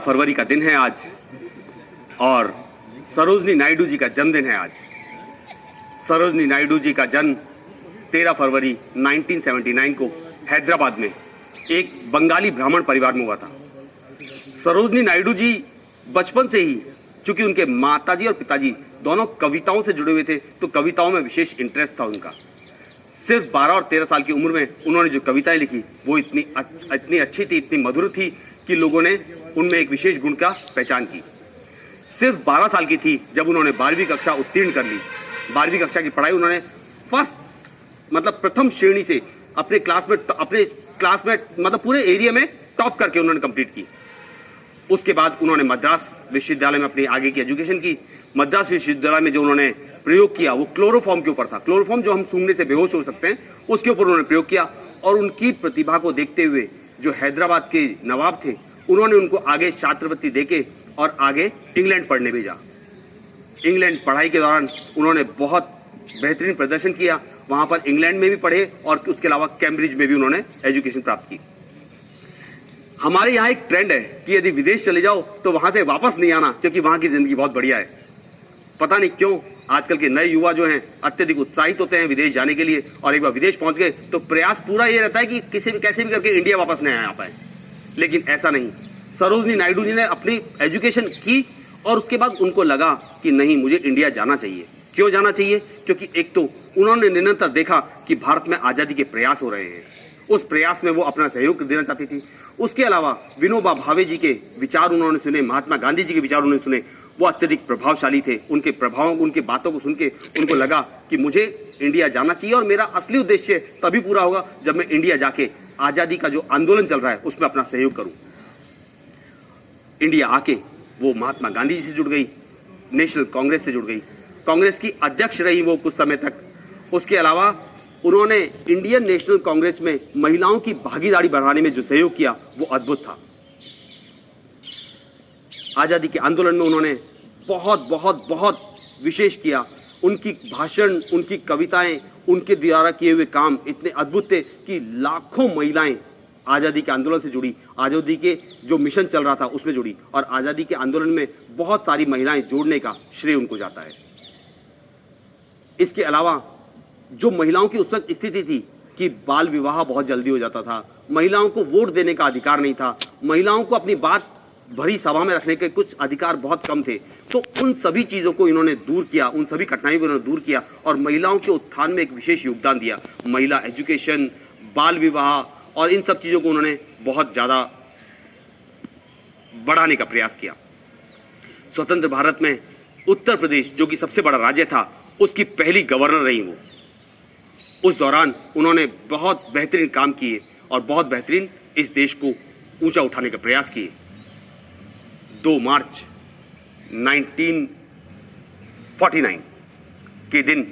फरवरी का दिन है आज और सरोजनी नायडू जी का जन्मदिन है आज। सरोजनी नायडू जी का जन्म 13 फरवरी 1979 को हैदराबाद में एक बंगाली ब्राह्मण परिवार में हुआ था। सरोजनी नायडू जी बचपन से ही, चूंकि उनके माताजी और पिताजी दोनों कविताओं से जुड़े हुए थे, तो कविताओं में विशेष इंटरेस्ट था उनका। सिर्फ 12 और 13 साल की उम्र में उन्होंने जो कविताएं लिखी वो इतनी अच्छी थी, इतनी मधुर थी कि लोगों ने उनमें एक विशेष गुण का पहचान की। सिर्फ 12 साल की थी जब उन्होंने 12वीं कक्षा उत्तीर्ण कर ली। 12वीं कक्षा की पढ़ाई उन्होंने प्रथम श्रेणी से अपने क्लास में मतलब पूरे एरिया में टॉप करके उन्होंने कंप्लीट की। उसके बाद उन्होंने मद्रास विश्वविद्यालय में अपनी आगे की एजुकेशन की। मद्रास विश्वविद्यालय में जो उन्होंने प्रयोग किया वो क्लोरोफॉर्म के ऊपर था। क्लोरोफॉर्म जो हम सूंघने से बेहोश हो सकते हैं, उसके ऊपर उन्होंने प्रयोग किया। और उनकी प्रतिभा को देखते हुए जो हैदराबाद के नवाब थे, उन्होंने उनको आगे छात्रवृत्ति देके और आगे इंग्लैंड पढ़ने भेजा। इंग्लैंड पढ़ाई के दौरान उन्होंने बहुत बेहतरीन प्रदर्शन किया। वहां पर इंग्लैंड में भी पढ़े और उसके अलावा कैम्ब्रिज में भी उन्होंने एजुकेशन प्राप्त की। हमारे यहाँ एक ट्रेंड है कि यदि विदेश चले जाओ तो वहां से वापस नहीं आना, क्योंकि वहां की जिंदगी बहुत बढ़िया है। पता नहीं क्यों आजकल के नए युवा जो हैं अत्यधिक उत्साहित होते हैं विदेश जाने के लिए, और एक बार विदेश पहुंच गए तो प्रयास पूरा ये रहता है कि कैसे भी करके इंडिया वापस नहीं आ पाए। लेकिन ऐसा नहीं। सरोजनी नायडू जी ने अपनी एजुकेशन की और उसके बाद उनको लगा कि नहीं, मुझे इंडिया जाना चाहिए। क्यों जाना चाहिए? क्योंकि एक तो उन्होंने निरंतर देखा कि भारत में आज़ादी के प्रयास हो रहे हैं। उस प्रयास में वो अपना सहयोग देना चाहती थी। उसके अलावा विनोबा भावे जी के विचार उन्होंने सुने, महात्मा गांधी जी के विचार उन्होंने सुने। वो अत्यधिक प्रभावशाली थे। उनके प्रभावों, उनकी बातों को सुन के उनको लगा कि मुझे इंडिया जाना चाहिए और मेरा असली उद्देश्य तभी पूरा होगा जब मैं इंडिया जाके आज़ादी का जो आंदोलन चल रहा है उसमें अपना सहयोग करूं। इंडिया आके वो महात्मा गांधी जी से जुड़ गई, नेशनल कांग्रेस से जुड़ गई, कांग्रेस की अध्यक्ष रही वो कुछ समय तक। उसके अलावा उन्होंने इंडियन नेशनल कांग्रेस में महिलाओं की भागीदारी बढ़ाने में जो सहयोग किया वो अद्भुत था। आज़ादी के आंदोलन में उन्होंने बहुत विशेष किया। उनकी भाषण, उनकी कविताएं, उनके द्वारा किए हुए काम इतने अद्भुत थे कि लाखों महिलाएं आज़ादी के आंदोलन से जुड़ी, आज़ादी के जो मिशन चल रहा था उसमें जुड़ी, और आज़ादी के आंदोलन में बहुत सारी महिलाएं जोड़ने का श्रेय उनको जाता है। इसके अलावा जो महिलाओं की उस वक्त स्थिति थी कि बाल विवाह बहुत जल्दी हो जाता था, महिलाओं को वोट देने का अधिकार नहीं था, महिलाओं को अपनी बात भरी सभा में रखने के कुछ अधिकार बहुत कम थे, तो उन सभी चीज़ों को इन्होंने दूर किया, उन सभी कठिनाइयों को इन्होंने दूर किया और महिलाओं के उत्थान में एक विशेष योगदान दिया। महिला एजुकेशन, बाल विवाह और इन सब चीज़ों को उन्होंने बहुत ज़्यादा बढ़ाने का प्रयास किया। स्वतंत्र भारत में उत्तर प्रदेश, जो कि सबसे बड़ा राज्य था, उसकी पहली गवर्नर रही वो। उस दौरान उन्होंने बहुत बेहतरीन काम किए और बहुत बेहतरीन इस देश को ऊंचा उठाने का प्रयास किए। 2 मार्च 1949 के दिन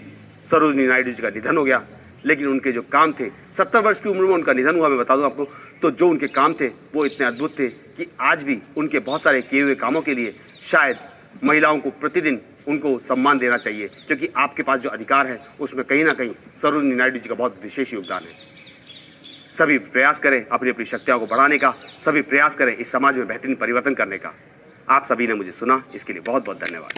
सरोजनी नायडू जी का निधन हो गया। लेकिन उनके जो काम थे, 70 वर्ष की उम्र में उनका निधन हुआ, मैं बता दूं आपको, तो जो उनके काम थे वो इतने अद्भुत थे कि आज भी उनके बहुत सारे किए हुए कामों के लिए शायद महिलाओं को प्रतिदिन उनको सम्मान देना चाहिए, क्योंकि आपके पास जो अधिकार है उसमें कहीं ना कहीं सरोजनी नायडू जी का बहुत विशेष योगदान है। सभी प्रयास करें अपनी अपनी शक्तियों को बढ़ाने का, सभी प्रयास करें इस समाज में बेहतरीन परिवर्तन करने का। आप सभी ने मुझे सुना, इसके लिए बहुत बहुत धन्यवाद।